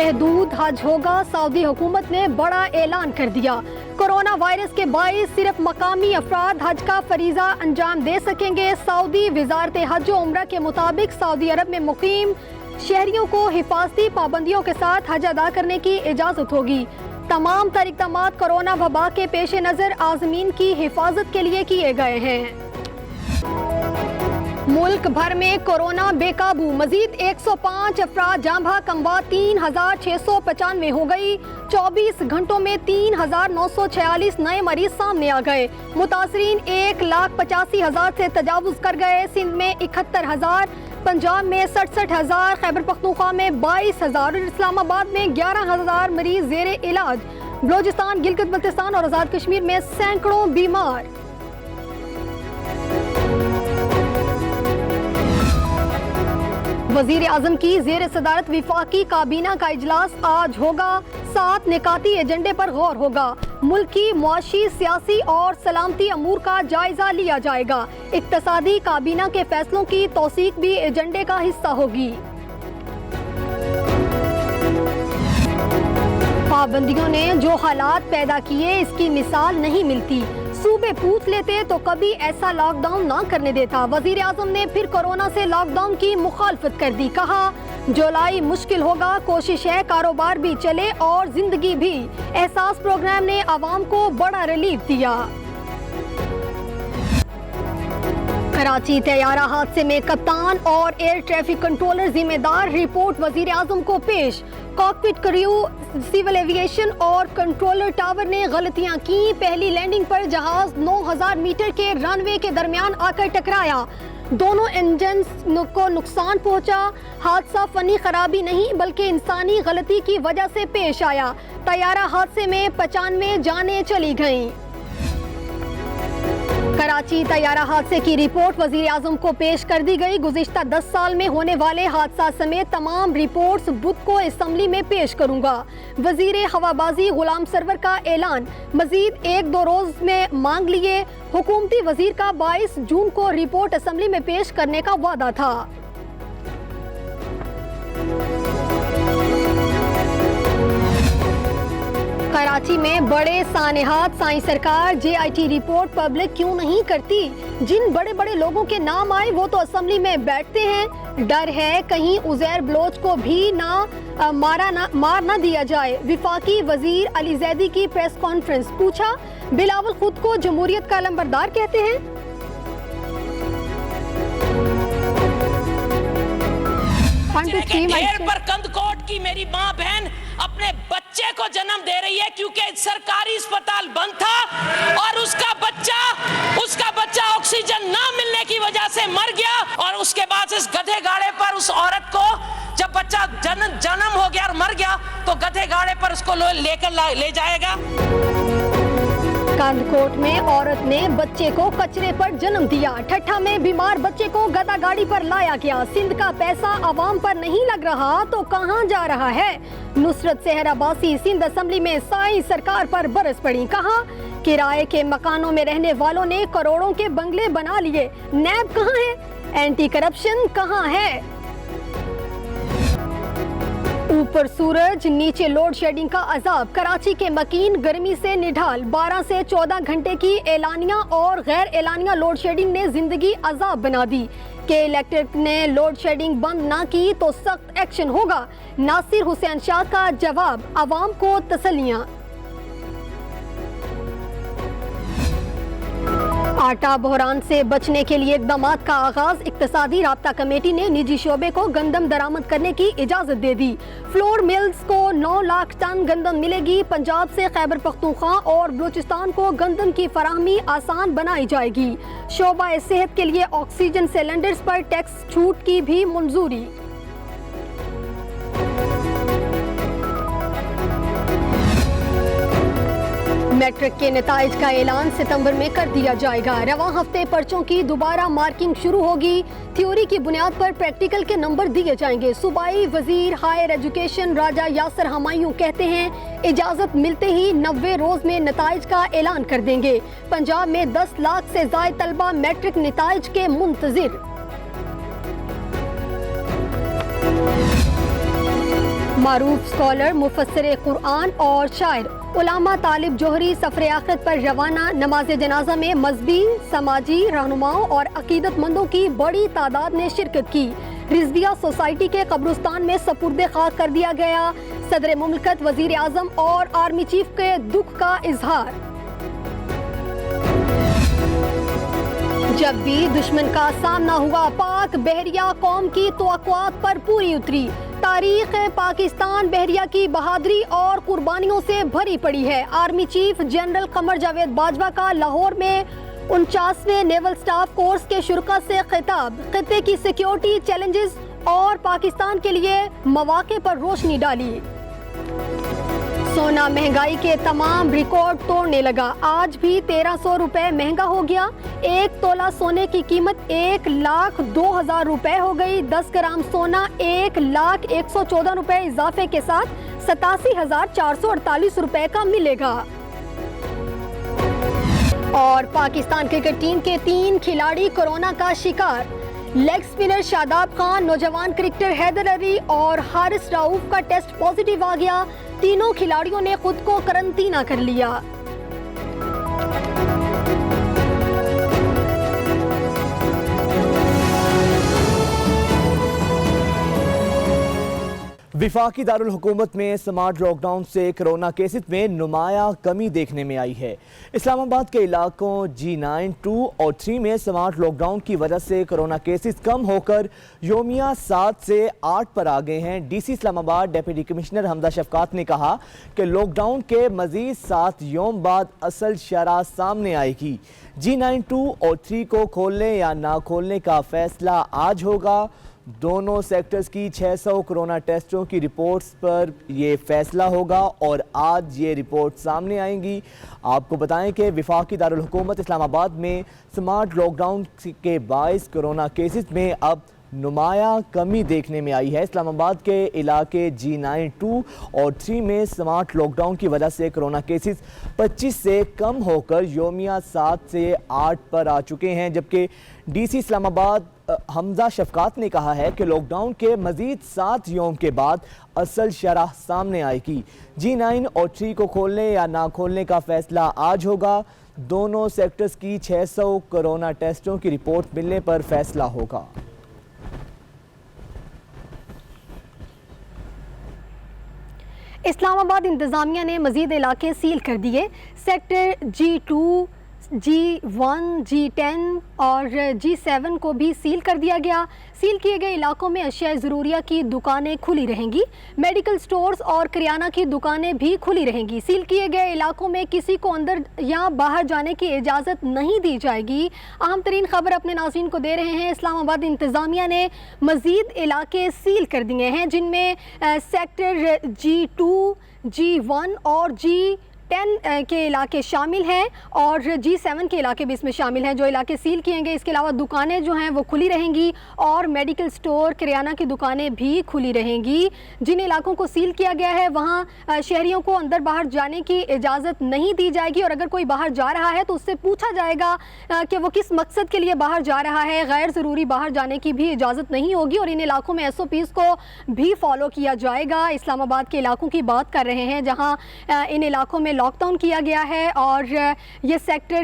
महदूद हज होगा। सऊदी हुकूमत ने बड़ा ऐलान कर दिया। कोरोना वायरस के बाइस सिर्फ मकामी अफराद हज का फरीजा अंजाम दे सकेंगे। सऊदी वजारत हज व उम्रा के मुताबिक सऊदी अरब में मुकीम शहरियों को हिफाजती पाबंदियों के साथ हज अदा करने की इजाज़त होगी। तमाम तर इक़दामात कोरोना वबा के पेश नज़र आज़मीन की हिफाजत के लिए किए गए हैं। मुल्क भर में कोरोना बेकाबू, मजीद 105 अफराद जाँ बहक, अमवात 3695 हो गई। 24 घंटों में 3946 नए मरीज सामने आ गए। मुतासरीन 1,85,000 से तजावुज कर गए। सिंध में 71,000, पंजाब में 67,000, खैबर पख्तूनख्वा में 22,000 और इस्लामाबाद में 11,000 मरीज जेर इलाज। बलोचिस्तान, गिलगित बल्तिस्तान और आज़ाद कश्मीर में सैकड़ों बीमार। वजीर आजम की जेर सदारत विफाकी काबीना का इजलास आज होगा। 7 निकाती एजेंडे पर गौर होगा। मुल्की, मुआशी, सियासी और सलामती अमूर का जायजा लिया जाएगा। इक्तसादी काबीना के फैसलों की तौसीक भी एजेंडे का हिस्सा होगी। पाबंदियों ने जो हालात पैदा किए, इसकी मिसाल नहीं मिलती। सूबे पूछ लेते तो कभी ऐसा लॉकडाउन ना करने देता। वजीर आजम ने फिर कोरोना से लॉकडाउन की मुखालफत कर दी। कहा जुलाई मुश्किल होगा, कोशिश है कारोबार भी चले और जिंदगी भी। एहसास प्रोग्राम ने आवाम को बड़ा रिलीफ दिया। कराची तैयारा हादसे में कप्तान और एयर ट्रैफिक कंट्रोलर जिम्मेदार, रिपोर्ट वजीर आजम को पेश। कॉकपिट क्रू, सिविल एविएशन और कंट्रोलर टावर ने गलतियां की। पहली लैंडिंग पर जहाज 9000 मीटर के रनवे के दरमियान आकर टकराया। दोनों इंजन को नुकसान पहुंचा। हादसा फनी खराबी नहीं बल्कि इंसानी गलती की वजह से पेश आया। तैयारा हादसे में 95 जानें चली गईं। कराची तैयारा हादसे की रिपोर्ट वजीर आजम को पेश कर दी गई। गुज़िश्ता 10 साल में होने वाले हादसा समेत तमाम रिपोर्ट्स बुध को असम्बली में पेश करूंगा। वजीर हवाबाजी गुलाम सरवर का ऐलान, मजीद 1-2 रोज में मांग लिए। हुकूमती वजीर का 22 जून को रिपोर्ट असम्बली में पेश करने का वादा था। कराची में बड़े सानेहात, साईं सरकार JIT रिपोर्ट पब्लिक क्यों नहीं करती? जिन बड़े बड़े लोगों के नाम आए वो तो असेंबली में बैठते हैं। डर है कहीं उजैर बलोच को भी मार ना दिया जाए। विफाकी वजीर अली जैदी की प्रेस कॉन्फ्रेंस, पूछा बिलावल खुद को जमहूरियत का अलमबरदार कहते हैं? पर कंदकोट की मेरी माँ बहन अपने बच्चे को जन्म दे रही है क्योंकि सरकारी अस्पताल बंद था और उसका बच्चा ऑक्सीजन ना मिलने की वजह से मर गया। और उसके बाद इस गधे गाड़े पर उस औरत को, जब बच्चा जन्म हो गया और मर गया, तो गधे गाड़े पर उसको लेकर ले जाएगा। कांदकोट में औरत ने बच्चे को कचरे पर जन्म दिया। ठट्ठा में बीमार बच्चे को गधा गाड़ी पर लाया गया। सिंध का पैसा आवाम पर नहीं लग रहा तो कहां जा रहा है? नुसरत सेहराबासी सिंध असेंबली में साईं सरकार पर बरस पड़ी। कहा किराए के मकानों में रहने वालों ने करोड़ों के बंगले बना लिए। नैब कहां है? एंटी करप्शन कहां है? ऊपर सूरज नीचे लोड शेडिंग का अजाब। कराची के मकीन गर्मी से निढाल। 12 से 14 घंटे की एलानिया और गैर एलानिया लोड शेडिंग ने जिंदगी अजाब बना दी। के इलेक्ट्रिक ने लोड शेडिंग बंद ना की तो सख्त एक्शन होगा। नासिर हुसैन शाह का जवाब, आवाम को तसल्लियां। आटा बहरान से बचने के लिए इक़दामात का आगाज। इक़्तिसादी राब्ता कमेटी ने निजी शोबे को गंदम दरामद करने की इजाज़त दे दी। फ्लोर मिल्स को 9 लाख टन गंदम मिलेगी। पंजाब से खैबर पख्तूनख्वा और बलूचिस्तान को गंदम की फराहमी आसान बनाई जाएगी। शोबा सेहत के लिए ऑक्सीजन सिलेंडर्स पर टैक्स छूट की भी मंजूरी। मैट्रिक के नताइज का ऐलान सितंबर में कर दिया जाएगा। रवां हफ्ते पर्चों की दोबारा मार्किंग शुरू होगी। थ्योरी की बुनियाद पर प्रैक्टिकल के नंबर दिए जाएंगे। सूबाई वजीर हायर एजुकेशन राजा यासर हमायूं कहते हैं इजाजत मिलते ही 90 रोज में नताइज का ऐलान कर देंगे। पंजाब में 10 लाख से ज्यादा तलबा मैट्रिक नताइज के मुंतजिर। معروف اسکالر مفسر قرآن اور شاعر علامہ طالب جوہری سفر آخرت پر روانہ. نماز جنازہ میں مذہبی سماجی رہنماؤں اور عقیدت مندوں کی بڑی تعداد نے شرکت کی. رضویہ سوسائٹی کے قبرستان میں سپرد خاک کر دیا گیا. صدر مملکت، وزیر اعظم اور آرمی چیف کے دکھ کا اظہار. جب بھی دشمن کا سامنا ہوا پاک بحریہ قوم کی توقعات پر پوری اتری. تاریخ پاکستان بحریہ کی بہادری اور قربانیوں سے بھری پڑی ہے. Army chief general Qamar Javed Bajwa کا لاہور میں 49ویں نیول سٹاف کورس کے شرکاء سے خطاب. خطے کی سیکیورٹی چیلنجز اور پاکستان کے لیے مواقع پر روشنی ڈالی. سونا مہنگائی کے تمام ریکارڈ توڑنے لگا. آج بھی 1300 روپے مہنگا ہو گیا. 1 تولہ سونے کی قیمت 1,02,000 روپے ہو گئی. 10 گرام سونا 1,01,14 روپے اضافے کے ساتھ 87,448 روپے کا ملے گا. اور پاکستان کرکٹ ٹیم کے 3 کھلاڑی کورونا کا شکار. لیگ سپنر شاداب خان، نوجوان کرکٹر حیدر علی اور حارث رؤوف کا ٹیسٹ پازیٹیو آ گیا. تینوں کھلاڑیوں نے خود کو قرنطینہ کر لیا. وفاقی دارالحکومت میں سمارٹ لاک ڈاؤن سے کرونا کیسز میں نمایاں کمی دیکھنے میں آئی ہے. اسلام آباد کے علاقوں G9, 2 اور 3 میں سمارٹ لاک ڈاؤن کی وجہ سے کرونا کیسز کم ہو کر یومیہ 7 سے 8 پر آ گئے ہیں. ڈی سی اسلام آباد ڈیپٹی کمشنر حمزہ شفقات نے کہا کہ لاک ڈاؤن کے مزید 7 یوم بعد اصل شرح سامنے آئے گی. G9, 2 اور 3 کو کھولنے یا نہ کھولنے کا فیصلہ آج ہوگا. دونوں سیکٹرز کی 600 کرونا ٹیسٹوں کی رپورٹس پر یہ فیصلہ ہوگا اور آج یہ رپورٹ سامنے آئیں گی. آپ کو بتائیں کہ وفاقی دارالحکومت اسلام آباد میں سمارٹ لاک ڈاؤن کے باعث کرونا کیسز میں اب نمایاں کمی دیکھنے میں آئی ہے. اسلام آباد کے علاقے G9, 2 اور 3 میں سمارٹ لاک ڈاؤن کی وجہ سے کرونا کیسز 25 سے کم ہو کر یومیہ 7 سے 8 پر آ چکے ہیں. جبکہ ڈی سی اسلام آباد حمزہ شفقات نے کہا ہے کہ لاک ڈاؤن کے مزید 7 یوم کے بعد اصل شرح سامنے آئے گی. G9 اور 3 کو کھولنے یا نہ کھولنے کا فیصلہ آج ہوگا. دونوں سیکٹرز کی 600 کرونا ٹیسٹوں کی رپورٹ ملنے پر فیصلہ ہوگا. اسلام آباد انتظامیہ نے مزید علاقے سیل کر دیے. سیکٹر G2, G1, G10 اور G7 کو بھی سیل کر دیا گیا. سیل کیے گئے علاقوں میں اشیاء ضروریہ کی دکانیں کھلی رہیں گی. میڈیکل سٹورز اور کریانہ کی دکانیں بھی کھلی رہیں گی. سیل کیے گئے علاقوں میں کسی کو اندر یا باہر جانے کی اجازت نہیں دی جائے گی. اہم ترین خبر اپنے ناظرین کو دے رہے ہیں. اسلام آباد انتظامیہ نے مزید علاقے سیل کر دیے ہیں جن میں سیکٹر G2, G1 اور G10 کے علاقے شامل ہیں اور G7 کے علاقے بھی اس میں شامل ہیں. جو علاقے سیل کیے گئے اس کے علاوہ دکانیں جو ہیں وہ کھلی رہیں گی اور میڈیکل سٹور کریانہ کی دکانیں بھی کھلی رہیں گی. جن علاقوں کو سیل کیا گیا ہے وہاں شہریوں کو اندر باہر جانے کی اجازت نہیں دی جائے گی اور اگر کوئی باہر جا رہا ہے تو اس سے پوچھا جائے گا کہ وہ کس مقصد کے لیے باہر جا رہا ہے. غیر ضروری باہر جانے کی بھی اجازت نہیں ہوگی اور ان علاقوں میں SOPs کو بھی فالو کیا جائے گا. اسلام آباد کے علاقوں کی بات کر رہے ہیں جہاں ان علاقوں میں لاک ڈاؤن کیا گیا ہے اور یہ سیکٹر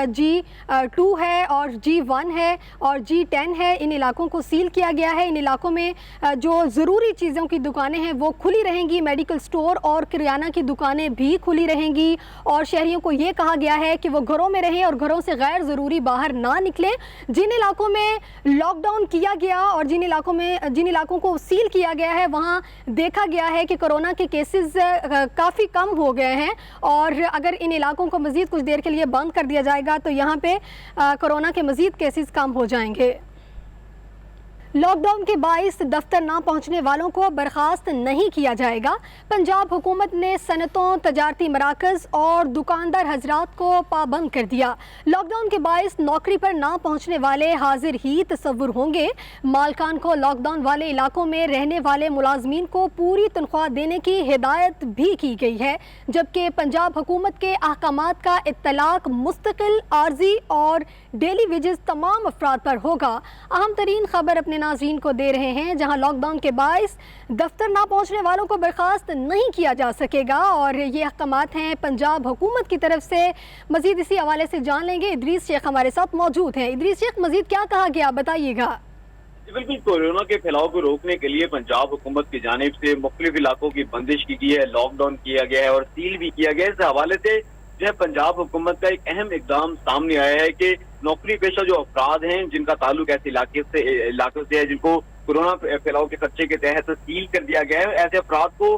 G2 ہے اور G1 ہے اور G10 ہے. ان علاقوں کو سیل کیا گیا ہے. ان علاقوں میں جو ضروری چیزوں کی دکانیں ہیں وہ کھلی رہیں گی. میڈیکل سٹور اور کریانہ کی دکانیں بھی کھلی رہیں گی اور شہریوں کو یہ کہا گیا ہے کہ وہ گھروں میں رہیں اور گھروں سے غیر ضروری باہر نہ نکلیں. جن علاقوں میں لاک ڈاؤن کیا گیا اور جن علاقوں کو سیل کیا گیا ہے وہاں دیکھا گیا ہے کہ کورونا کے کیسز کافی کم ہو گئے ہیں اور اگر ان علاقوں کو مزید کچھ دیر کے لیے بند کر دیا جائے گا تو یہاں پہ کورونا کے مزید کیسز کم ہو جائیں گے. لاک ڈاؤن کے باعث دفتر نہ پہنچنے والوں کو برخاست نہیں کیا جائے گا. پنجاب حکومت نے صنعتوں، تجارتی مراکز اور دکاندار حضرات کو پابند کر دیا. لاک ڈاؤن کے باعث نوکری پر نہ پہنچنے والے حاضر ہی تصور ہوں گے. مالکان کو لاک ڈاؤن والے علاقوں میں رہنے والے ملازمین کو پوری تنخواہ دینے کی ہدایت بھی کی گئی ہے جبکہ پنجاب حکومت کے احکامات کا اطلاق مستقل، عارضی اور ڈیلی ویجز تمام افراد پر ہوگا. अहम तरीन खबर अपने नाज़रीन को दे रहे हैं, जहां लॉकडाउन के बायस दफ्तर ना पहुंचने वालों को बर्खास्त नहीं किया जा सकेगा और ये अहकामात हैं पंजाब हुकूमत की तरफ से। मजीद इसी हवाले से जान लेंगे, इदरीस शेख हमारे साथ मौजूद हैं। इदरीस शेख, मजीद क्या कहा गया, बताइएगा। बिल्कुल, कोरोना के फैलाव को रोकने के लिए पंजाब हुकूमत की जानिब से मुख्तलिफ इलाकों की बंदिश की गई है, लॉकडाउन किया गया है और सील भी किया गया है। इस हवाले से जो है पंजाब हुकूमत का एक अहम इकदाम सामने आया है कि नौकरी पेशा जो अफराद हैं जिनका ताल्लुक ऐसे इलाकों से है जिनको कोरोना फैलाव के खर्चे के तहत सील कर दिया गया है, ऐसे अफराद को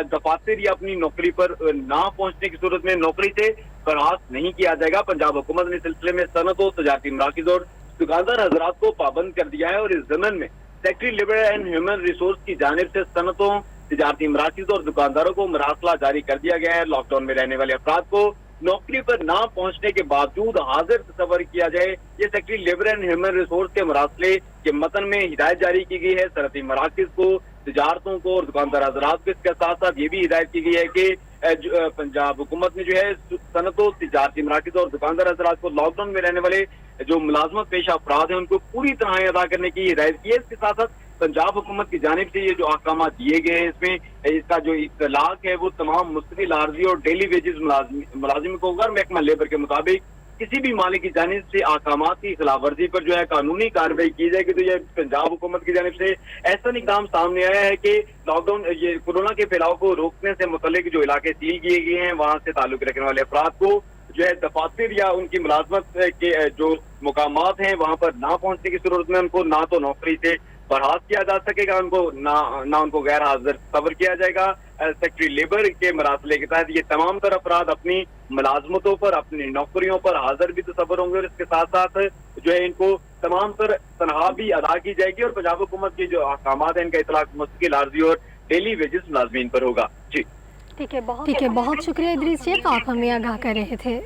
दफातर या अपनी नौकरी पर ना पहुंचने की सूरत में नौकरी से बर्खास्त नहीं किया जाएगा। पंजाब हुकूमत ने इस सिलसिले में सनअत, तजारती मराकिज़ और दुकानदार हजरात को पाबंद कर दिया है और इस ज़मन में secretary labour and human resource की जानिब से सनअतों, तजारती मराकिज़ और दुकानदारों को मरासला जारी कर दिया गया है। लॉकडाउन में रहने वाले अफराद को नौकरी पर ना पहुंचने के बावजूद हाजिर तस्वर किया जाए, ये secretary labour and human resource के मरासले के मतन में हिदायत जारी की गई है। सनअती मराकिज़ को, तजारतों को और दुकानदार हजरात को इसके साथ साथ ये भी हिदायत की गई है कि पंजाब हुकूमत ने जो है सनअतों, तजारती मराकिज़ और दुकानदार हजरात को लॉकडाउन में रहने वाले जो मुलाजमत पेशा अफराद हैं उनको पूरी तरह अदा करने की हिदायत की है। इसके साथ साथ पंजाब हुकूमत की जानिब से ये जो अहकाम दिए गए हैं, इसमें इसका जो इत्तलाक है वो तमाम मुस्तकिल आर्जी और डेली वेजेस मुलाजिम को होगा। महकमा लेबर के मुताबिक किसी भी मालिक की जानिब से अहकाम की खिलाफ वर्जी पर जो है कानूनी कार्रवाई की जाएगी। तो ये पंजाब हुकूमत की जानिब से ऐसा इक़दाम सामने आया है कि लॉकडाउन, ये कोरोना के फैलाव को रोकने से मुतल्लिक जो इलाके सील किए गए हैं वहाँ से ताल्लुक रखने वाले अफराद को जो है दफातर या उनकी मुलाजमत के जो मुकामात हैं वहाँ पर ना पहुंचने की सूरत में उनको ना तो नौकरी से बर्खास्त किया जा सकेगा, उनको ना उनको गैर हाजिर तस्वर किया जाएगा। सेक्रेटरी लेबर के मरासले के तहत ये तमाम तर अफराद अपनी मुलाजमतों पर, अपनी नौकरियों पर हाजिर भी तस्वर होंगे और इसके साथ साथ जो है इनको तमाम तर तनख्वाह भी अदा की जाएगी और पंजाब हुकूमत की जो अहकाम है इनका इतलाक मुस्तकिल आर्जी और डेली वेजेस मुलाजमीन पर होगा। जी ठीक है, बहुत शुक्रिया इदरीस शेख, आप हमें आगाह कर रहे थे।